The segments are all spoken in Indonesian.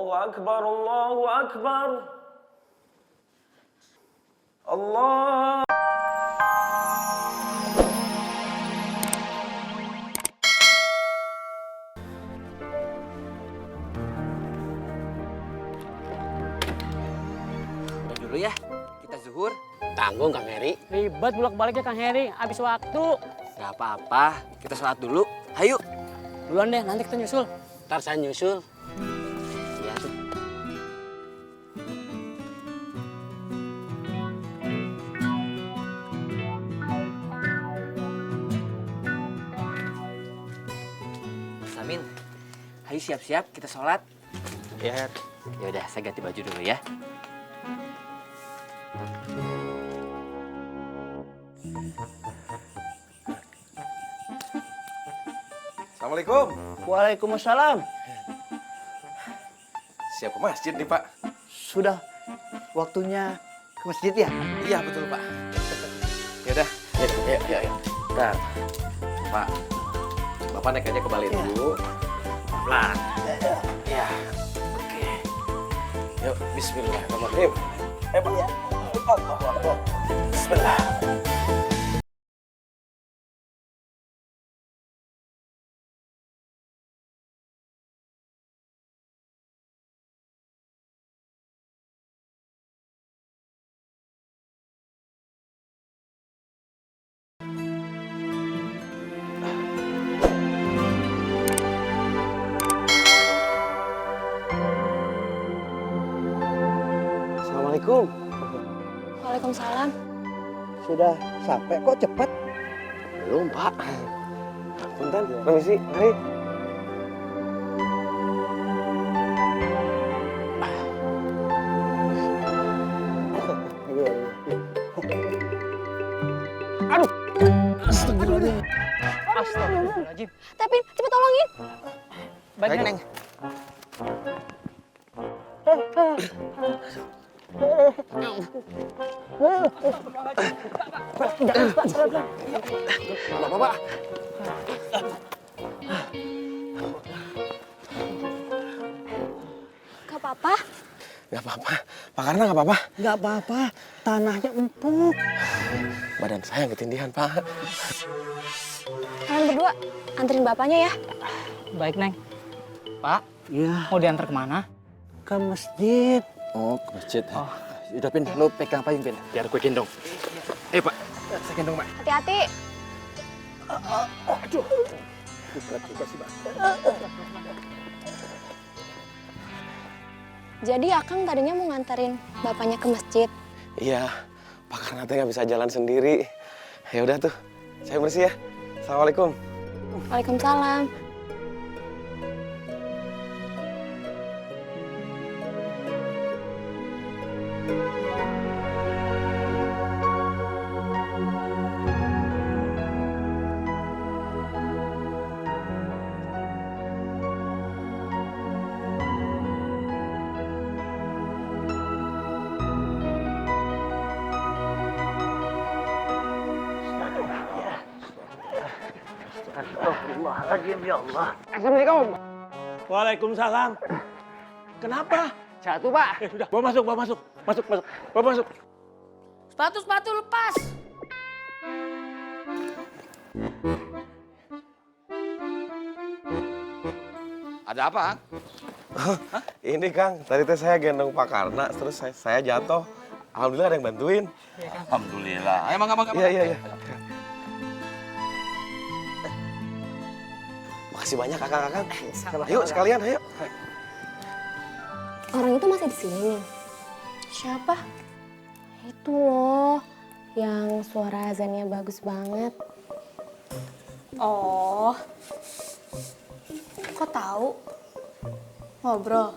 Allahu Akbar, Allahu Akbar. Allah. Udah dulu ya, kita zuhur. Tanggung Kang Heri. Ribet bolak-baliknya Kang Heri, habis waktu. Gak apa-apa, kita sholat dulu. Hayu. Duluan deh, nanti kita nyusul. Ntar saya nyusul. Iya tuh. Samin, hayu siap-siap, kita sholat. Ya. Ya udah, saya ganti baju dulu ya. Assalamualaikum. Waalaikumsalam. Siap ke masjid nih, Pak. Sudah waktunya ke masjid ya? Iya, betul, Pak. Yaudah, yuk. Bentar. Pak, Bapak naik aja ke balik dulu. Pelan. Ya, oke. Yuk, bismillahirrahmanirrahim. Pak. Allahu Akbar. Bismillah. Assalamualaikum. Waalaikumsalam. Sudah sampai kok cepat? Belum, Pak. Punten, permisi. Mari. Aduh. Astagfirullahaladzim. Astagfirullahaladzim. Tapi cepet tolongin. Baik, Neng. Bapak. Gak apa-apa. Gak apa-apa. Pak Karna gak apa-apa. Nggak apa-apa, tanahnya empuk. Badan saya yang ketindihan, Pak. Kalian berdua anterin bapaknya ya. Baik, Neng. Pak, Ya, mau diantar kemana? ke masjid. Oh, ke masjid. Oh. Udah, Pin. Lu pegang payung, Pin. Biar gue gendong. Pak. Saya gendong, Pak. Hati-hati. Aduh. Berat juga sih, Pak. Jadi Akang tadinya mau nganterin bapaknya ke masjid. Iya. Pak Karna teh nggak bisa jalan sendiri. Ya udah tuh. Saya bersih ya. Assalamualaikum. Waalaikumsalam. Astagfirullahaladzim, ya Allah. Assalamualaikum. Waalaikumsalam. Kenapa? Jatuh, Pak. Sudah, bawa masuk. Bawa masuk. Sepatu lepas. Ada apa? Ini, Kang. Tadi teh saya gendong Pak Karna, terus saya jatuh. Alhamdulillah ada yang bantuin. Alhamdulillah. Emang. Iya. Makasih banyak, Kakang. Ayo, sekalian, ayo. Orang itu masih di sini. Siapa? Itu loh, yang suara azannya bagus banget. Oh, kok tahu? Ngobrol.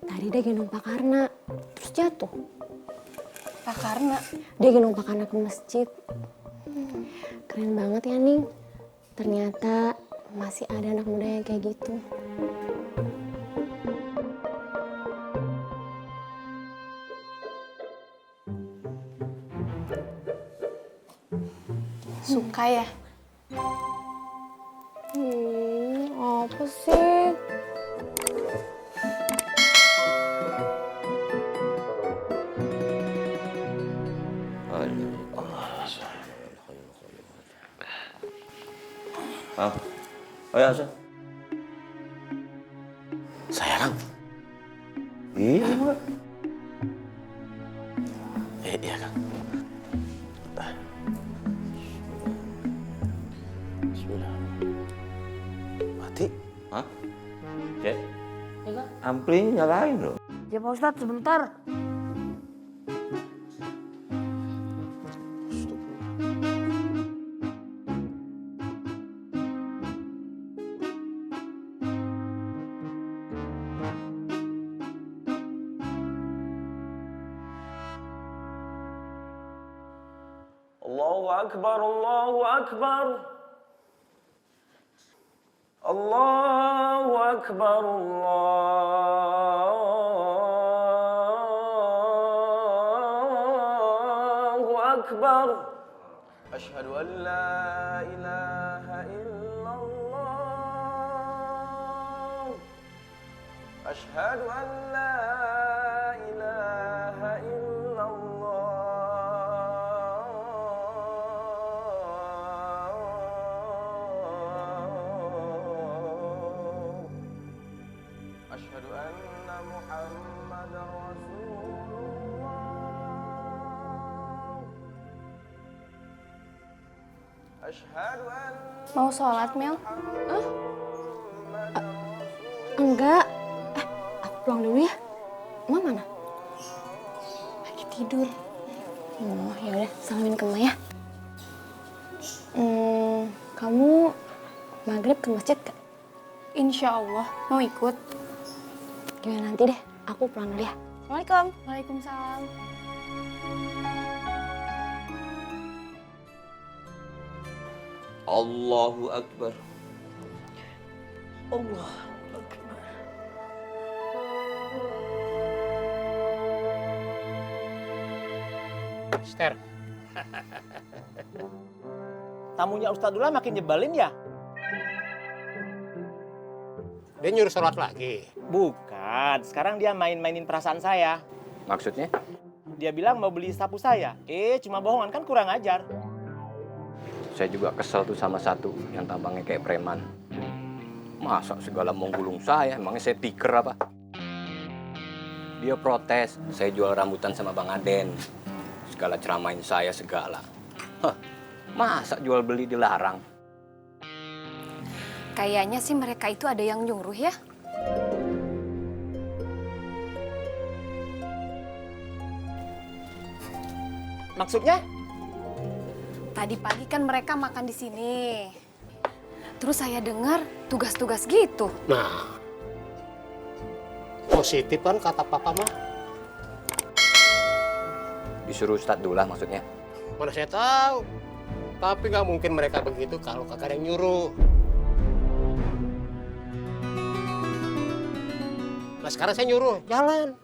Tadi dia gendong Pak Karna, terus jatuh. Pak Karna. Dia gendong Pak Karna ke masjid. Keren banget ya, Ning. Ternyata masih ada anak muda yang kayak gitu. Suka ya? Apa sih? Oh ya, Hasan. Saya, Kang. Iya, Mak. Iya, Kang. Bismillah. Mati. Hah? Cek. Ampli nyalain loh. Ya Pak Ustadz, sebentar. Allahu Akbar, Allahu Akbar. Allahu Akbar, Allahu Akbar. Asyhadu an la ilaha illallah. Asyhadu an la ilaha illallah. Asyhadu anna Muhammadar Rasulullah. Asyhadu anna Mau sholat, Mel? Enggak. Aku pulang dulu ya. Emak mana? Lagi tidur. Oh, ya udah, salamin ke emak ya. Kamu maghrib ke masjid gak? Insya Allah. Mau ikut? Gimana nanti deh, aku pulang dulu ya. Assalamualaikum. Waalaikumsalam. Allahu Akbar. Ster. Tamunya Ustadullah makin nyebelin ya? Dia nyuruh sholat lagi. Bukan, sekarang dia mainin perasaan saya. Maksudnya? Dia bilang mau beli sapu saya. Cuma bohongan, kan kurang ajar. Saya juga kesel tuh sama satu yang tampangnya kayak preman. Masa segala mau gulung saya, emangnya saya tiker apa? Dia protes, saya jual rambutan sama Bang Aden. Segala ceramain saya segala. Hah, masa jual beli dilarang? Kayaknya sih mereka itu ada yang nyuruh ya. Maksudnya? Tadi pagi kan mereka makan di sini. Terus saya dengar tugas-tugas gitu. Nah, positif kan kata papa mah. Disuruh Ustadz dulu lah maksudnya. Mana saya tahu. Tapi nggak mungkin mereka begitu kalau kakak ada yang nyuruh. Nah sekarang saya nyuruh, jalan.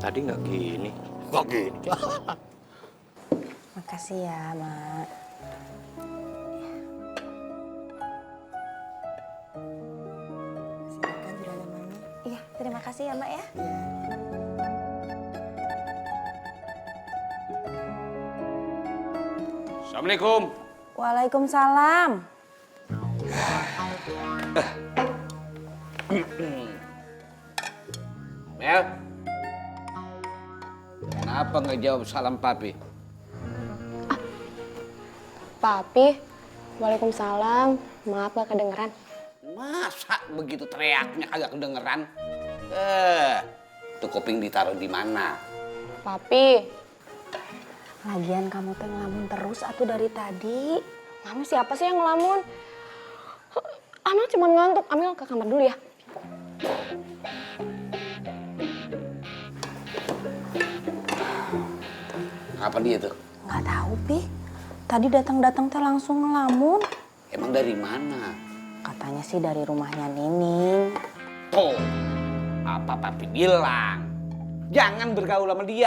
Tadi nggak gini. Nggak gini, jalan. Makasih ya, Mak. Silakan Juragan Mami. Iya, terima kasih ya, Mak ya. Assalamualaikum. Waalaikumsalam. Mel, kenapa nggak jawab salam papi? Papi, waalaikumsalam. Maaf gak kedengeran. Masa begitu teriaknya kagak kedengeran? Tuh kuping ditaruh di mana? Papi, lagian kamu teh ngelamun terus atuh dari tadi. Kamu siapa sih yang ngelamun? Amel cuma ngantuk. Amel ke kamar dulu ya. Apa dia tuh? Nggak tahu, Pi. Tadi datang-datang teh langsung ngelamun. Emang dari mana? Katanya sih dari rumahnya Nining. Tuh, apa papi bilang? Jangan bergaul sama dia.